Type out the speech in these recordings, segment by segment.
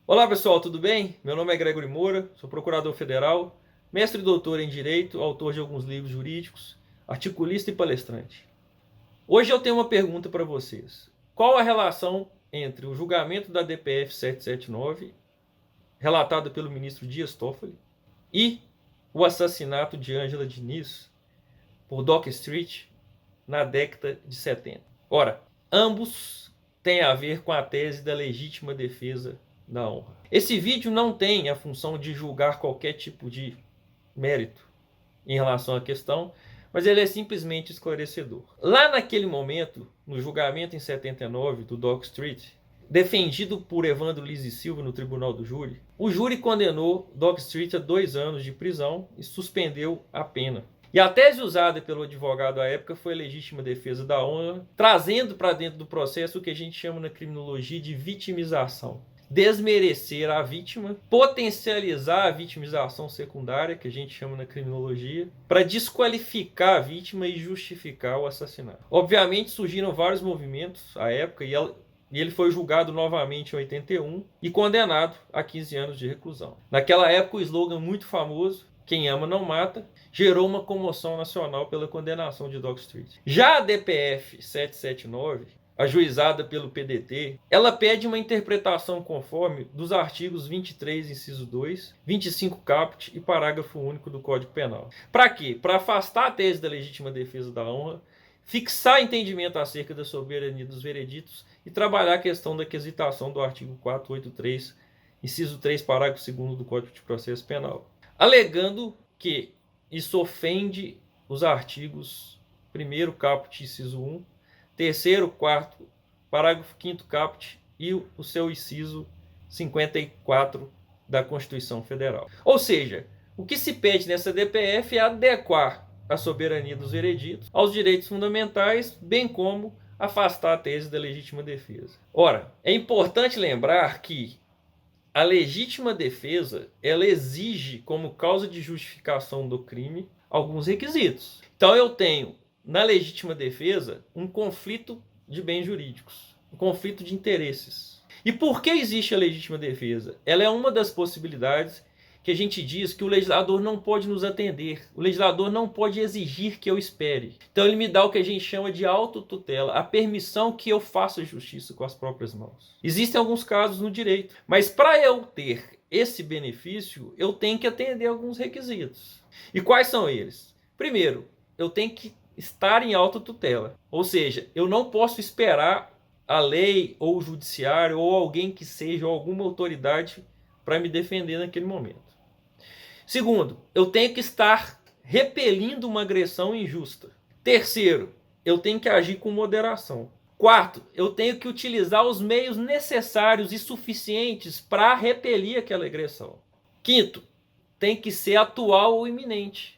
Olá pessoal, tudo bem? Meu nome é Gregory Moura, sou procurador federal, mestre e doutor em Direito, autor de alguns livros jurídicos, articulista e palestrante. Hoje eu tenho uma pergunta para vocês. Qual a relação entre o julgamento da DPF 779, relatado pelo ministro Dias Toffoli, e o assassinato de Ângela Diniz por Dock Street na década de 70? Ora, ambos têm a ver com a tese da legítima defesa da honra. Esse vídeo não tem a função de julgar qualquer tipo de mérito em relação à questão, mas ele é simplesmente esclarecedor. Lá naquele momento, no julgamento em 79 do Dock Street, defendido por Evandro Lins e Silva no tribunal do júri, o júri condenou Dock Street a 2 anos de prisão e suspendeu a pena. E a tese usada pelo advogado à época foi a legítima defesa da honra, trazendo para dentro do processo o que a gente chama na criminologia de vitimização. Desmerecer a vítima, potencializar a vitimização secundária, que a gente chama na criminologia, para desqualificar a vítima e justificar o assassinato. Obviamente surgiram vários movimentos à época e ele foi julgado novamente em 81 e condenado a 15 anos de reclusão. Naquela época o slogan muito famoso, "Quem ama não mata", gerou uma comoção nacional pela condenação de Dock Street. Já a DPF 779, ajuizada pelo PDT, ela pede uma interpretação conforme dos artigos 23, inciso 2, 25 caput e parágrafo único do Código Penal. Para quê? Para afastar a tese da legítima defesa da honra, fixar entendimento acerca da soberania dos vereditos e trabalhar a questão da quesitação do artigo 483, inciso 3, parágrafo 2º do Código de Processo Penal, alegando que isso ofende os artigos 1º caput, inciso 1, 3º, 4º, parágrafo 5º caput e o seu inciso 54 da Constituição Federal. Ou seja, o que se pede nessa DPF é adequar a soberania dos vereditos aos direitos fundamentais, bem como afastar a tese da legítima defesa. Ora, é importante lembrar que a legítima defesa, ela exige como causa de justificação do crime alguns requisitos. Então eu tenho, na legítima defesa, um conflito de bens jurídicos, um conflito de interesses. E por que existe a legítima defesa? Ela é uma das possibilidades que a gente diz que o legislador não pode nos atender, o legislador não pode exigir que eu espere. Então ele me dá o que a gente chama de autotutela, a permissão que eu faça justiça com as próprias mãos. Existem alguns casos no direito, mas para eu ter esse benefício, eu tenho que atender alguns requisitos. E quais são eles? Primeiro, eu tenho que estar em autotutela, ou seja, eu não posso esperar a lei ou o judiciário ou alguém que seja, ou alguma autoridade para me defender naquele momento. Segundo, eu tenho que estar repelindo uma agressão injusta. Terceiro, eu tenho que agir com moderação. Quarto, eu tenho que utilizar os meios necessários e suficientes para repelir aquela agressão. Quinto, tem que ser atual ou iminente.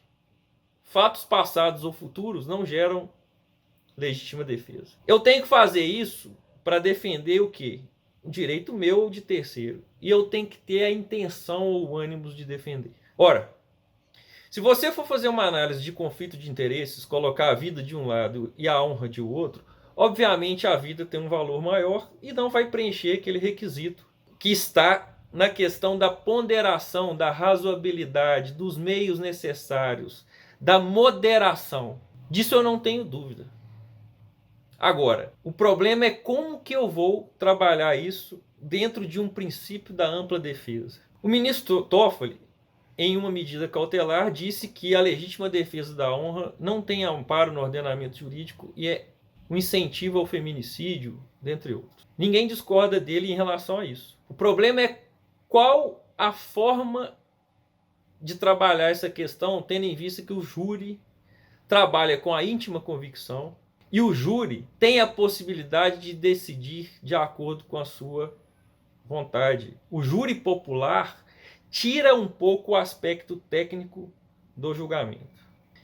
Fatos passados ou futuros não geram legítima defesa. Eu tenho que fazer isso para defender o quê? O direito meu ou de terceiro. E eu tenho que ter a intenção ou o ânimo de defender. Ora, se você for fazer uma análise de conflito de interesses, colocar a vida de um lado e a honra de outro, obviamente a vida tem um valor maior e não vai preencher aquele requisito que está na questão da ponderação, da razoabilidade, dos meios necessários, da moderação. Disso eu não tenho dúvida. Agora, o problema é como que eu vou trabalhar isso dentro de um princípio da ampla defesa. O ministro Toffoli, em uma medida cautelar, disse que a legítima defesa da honra não tem amparo no ordenamento jurídico e é um incentivo ao feminicídio, dentre outros. Ninguém discorda dele em relação a isso. O problema é qual a forma de trabalhar essa questão, tendo em vista que o júri trabalha com a íntima convicção e o júri tem a possibilidade de decidir de acordo com a sua vontade. O júri popular tira um pouco o aspecto técnico do julgamento.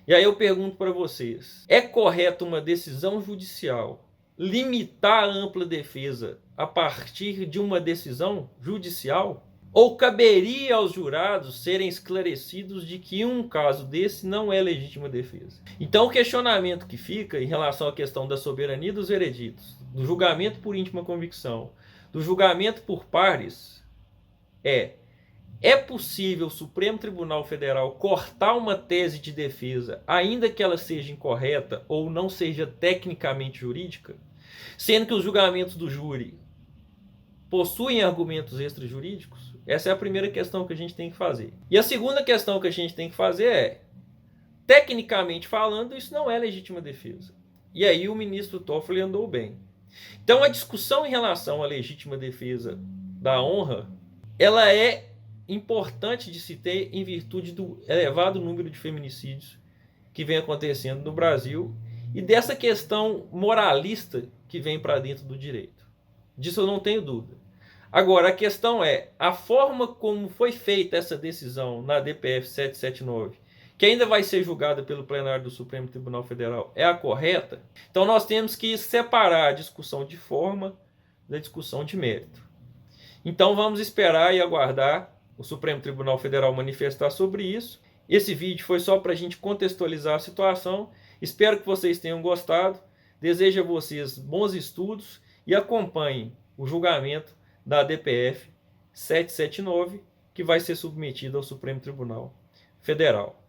E aí eu pergunto para vocês, é correto uma decisão judicial limitar a ampla defesa a partir de uma decisão judicial? Ou caberia aos jurados serem esclarecidos de que um caso desse não é legítima defesa? Então o questionamento que fica em relação à questão da soberania dos vereditos, do julgamento por íntima convicção, do julgamento por pares, é possível o Supremo Tribunal Federal cortar uma tese de defesa, ainda que ela seja incorreta ou não seja tecnicamente jurídica, sendo que os julgamentos do júri possuem argumentos extrajurídicos? Essa é a primeira questão que a gente tem que fazer. E a segunda questão que a gente tem que fazer é, tecnicamente falando, isso não é legítima defesa. E aí o ministro Toffoli andou bem. Então a discussão em relação à legítima defesa da honra, ela é importante de se ter em virtude do elevado número de feminicídios que vem acontecendo no Brasil e dessa questão moralista que vem para dentro do direito. Disso eu não tenho dúvida. Agora, a questão é, a forma como foi feita essa decisão na DPF 779, que ainda vai ser julgada pelo plenário do Supremo Tribunal Federal, é a correta? Então nós temos que separar a discussão de forma da discussão de mérito. Então vamos esperar e aguardar o Supremo Tribunal Federal manifestar sobre isso. Esse vídeo foi só para a gente contextualizar a situação. Espero que vocês tenham gostado. Desejo a vocês bons estudos e acompanhem o julgamento da DPF 779, que vai ser submetida ao Supremo Tribunal Federal.